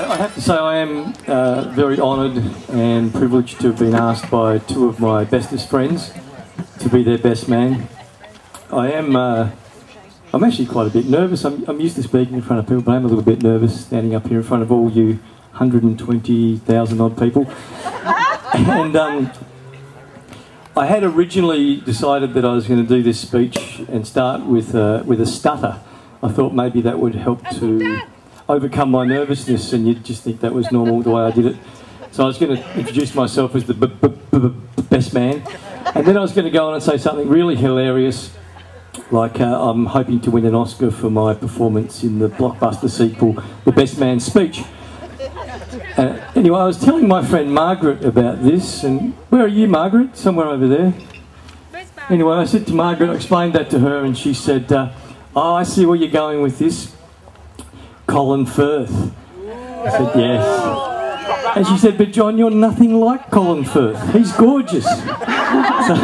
I have to say I am very honoured and privileged to have been asked by two of my bestest friends to be their best man. I'm actually quite a bit nervous. I'm used to speaking in front of people, but I'm a little bit nervous standing up here in front of all you 120,000 odd people. And I had originally decided that I was going to do this speech and start with a stutter. I thought maybe that would help to overcome my nervousness, and you'd just think that was normal the way I did it. So I was going to introduce myself as the best man, and then I was going to go on and say something really hilarious, like I'm hoping to win an Oscar for my performance in the blockbuster sequel, The Best Man Speech. Anyway, I was telling my friend Margaret about this, and where are you, Margaret? Somewhere over there. Anyway, I said to Margaret, I explained that to her, and she said, oh, I see where you're going with this. Colin Firth. I said, yes. And she said, but John, you're nothing like Colin Firth. He's gorgeous. So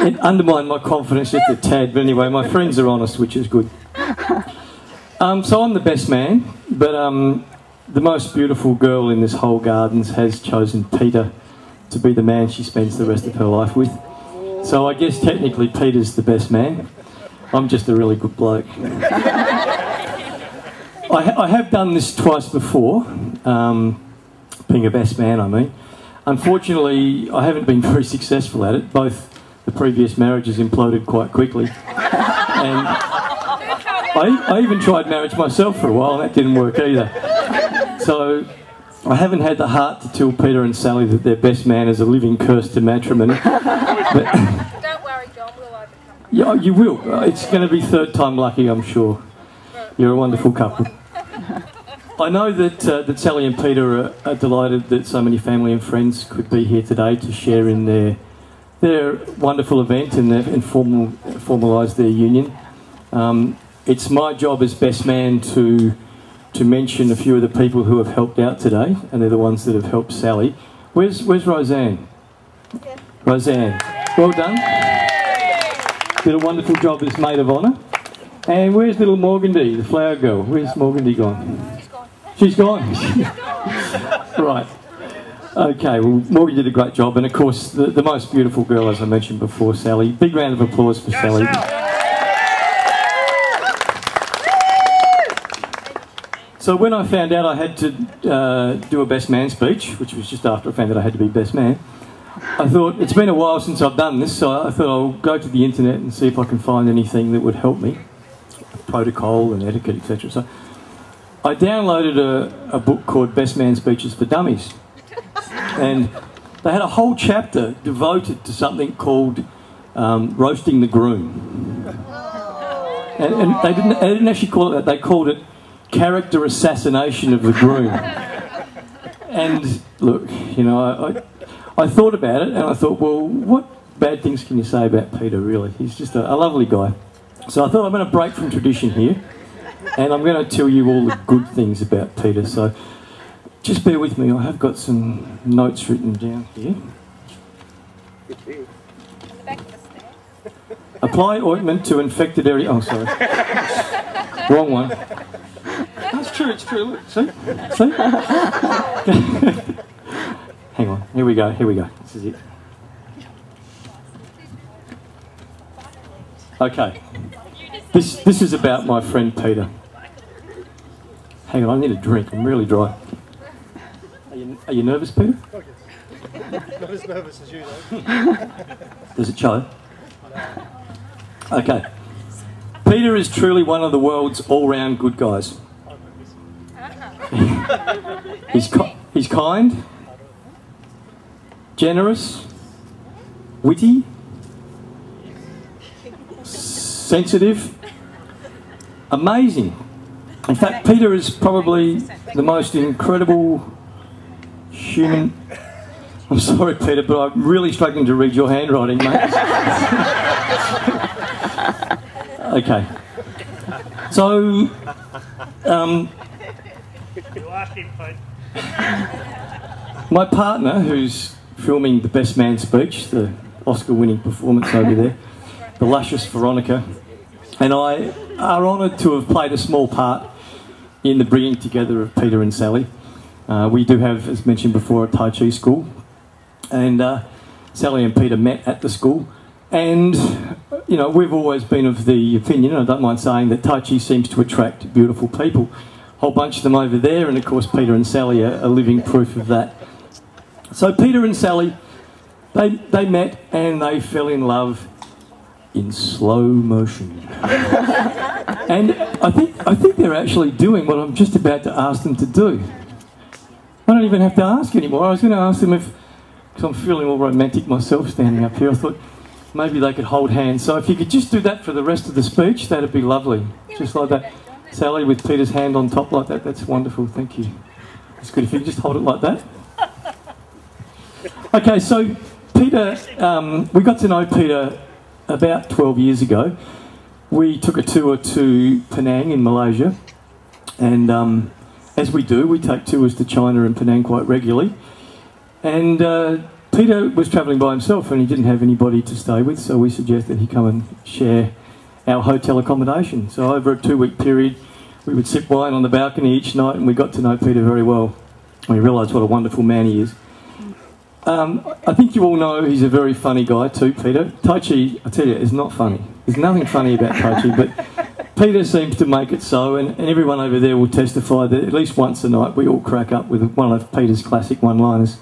it undermined my confidence just a tad, but anyway, my friends are honest, which is good. So I'm the best man, but the most beautiful girl in this whole Gardens has chosen Peter to be the man she spends the rest of her life with. So I guess technically Peter's the best man. I'm just a really good bloke. I have done this twice before, being a best man, I mean. Unfortunately, I haven't been very successful at it. Both the previous marriages imploded quite quickly. And I even tried marriage myself for a while, and that didn't work either. So I haven't had the heart to tell Peter and Sally that their best man is a living curse to matrimony. But, don't worry, John, we'll overcome. Yeah, you will. It's going to be third time lucky, I'm sure. You're a wonderful couple. I know that Sally and Peter are delighted that so many family and friends could be here today to share in their wonderful event and formalise their union. It's my job as best man to mention a few of the people who have helped out today, and they're the ones that have helped Sally. Where's Roseanne? Yeah. Roseanne, well done. Did a wonderful job as maid of honour. And where's little Morgandy, the flower girl? Where's Morgandy gone? She's gone. Right. Okay, well, Morgan did a great job, and of course, the most beautiful girl, as I mentioned before, Sally. Big round of applause for Sally. So when I found out I had to do a best man speech, which was just after I found out I had to be best man, I thought, it's been a while since I've done this, so I thought I'll go to the internet and see if I can find anything that would help me. Protocol and etiquette, etc. So I downloaded a book called Best Man Speeches for Dummies, and they had a whole chapter devoted to something called roasting the groom. And they didn't actually call it that, they called it character assassination of the groom. And look, you know, I thought about it, and I thought, well, what bad things can you say about Peter, really? He's just a lovely guy. So I thought I'm going to break from tradition here, and I'm going to tell you all the good things about Peter. So just bear with me, I have got some notes written down here. Apply ointment to infected area. Oh, sorry. Wrong one. That's true, it's true. Look, see? See? Hang on, here we go, here we go. This is it. Okay. This is about my friend Peter. Hang on, I need a drink. I'm really dry. Are you nervous, Peter? Not as nervous as you, though. Does it show? Okay. Peter Peter is truly one of the world's all-round good guys. He's kind, generous, witty, sensitive, amazing. In fact, Peter is probably the most incredible human... I'm sorry, Peter, but I'm really struggling to read your handwriting, mate. Okay. So, You asked him, Pete. my partner, who's filming the Best Man speech, the Oscar-winning performance over there, the luscious Veronica, and I are honoured to have played a small part in the bringing together of Peter and Sally. We do have, as mentioned before, a Tai Chi school, and Sally and Peter met at the school, and you know, we've always been of the opinion, and I don't mind saying, that Tai Chi seems to attract beautiful people. A whole bunch of them over there, and of course Peter and Sally are living proof of that. So Peter and Sally, they met and they fell in love in slow motion. And I think they're actually doing what I'm just about to ask them to do. I don't even have to ask anymore. I was going to ask them if, because I'm feeling all romantic myself standing up here, I thought maybe they could hold hands. So if you could just do that for the rest of the speech, that'd be lovely. Just like that. Sally with Peter's hand on top like that, that's wonderful, thank you. It's good if you could just hold it like that. Okay, so Peter, we got to know Peter about 12 years ago. We took a tour to Penang in Malaysia, and as we do, we take tours to China and Penang quite regularly. And Peter was travelling by himself and he didn't have anybody to stay with, so we suggested he come and share our hotel accommodation. So over a 2-week period, we would sip wine on the balcony each night, and we got to know Peter very well. We realised what a wonderful man he is. I think you all know he's a very funny guy too, Peter. Tai Chi, I tell you, is not funny. There's nothing funny about Tai Chi, but Peter seems to make it so, and everyone over there will testify that at least once a night we all crack up with one of Peter's classic one-liners.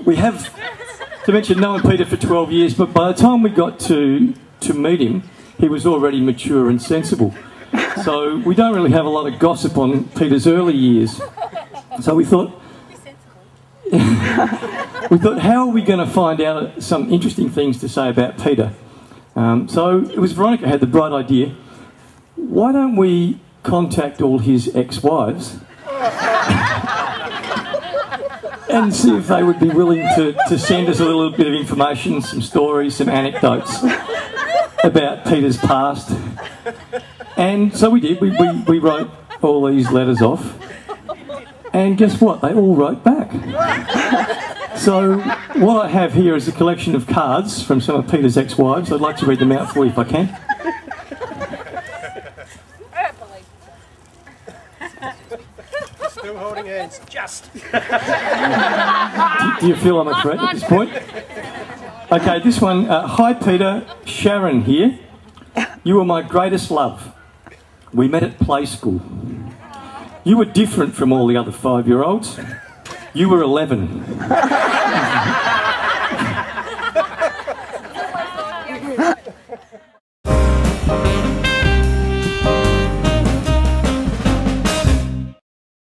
We have, to mention, known Peter for 12 years, but by the time we got to meet him, he was already mature and sensible. So we don't really have a lot of gossip on Peter's early years. So we thought, how are we going to find out some interesting things to say about Peter? So it was Veronica had the bright idea, why don't we contact all his ex-wives and see if they would be willing to send us a little bit of information, some stories, some anecdotes about Peter's past. And so we did, we wrote all these letters off, and guess what, they all wrote back. So what I have here is a collection of cards from some of Peter's ex-wives. I'd like to read them out for you if I can. Still holding hands. Just. Do you feel I'm a threat at this point? Okay, this one. Hi Peter, Sharon here. You were my greatest love. We met at play school. You were different from all the other 5-year-olds. You were 11.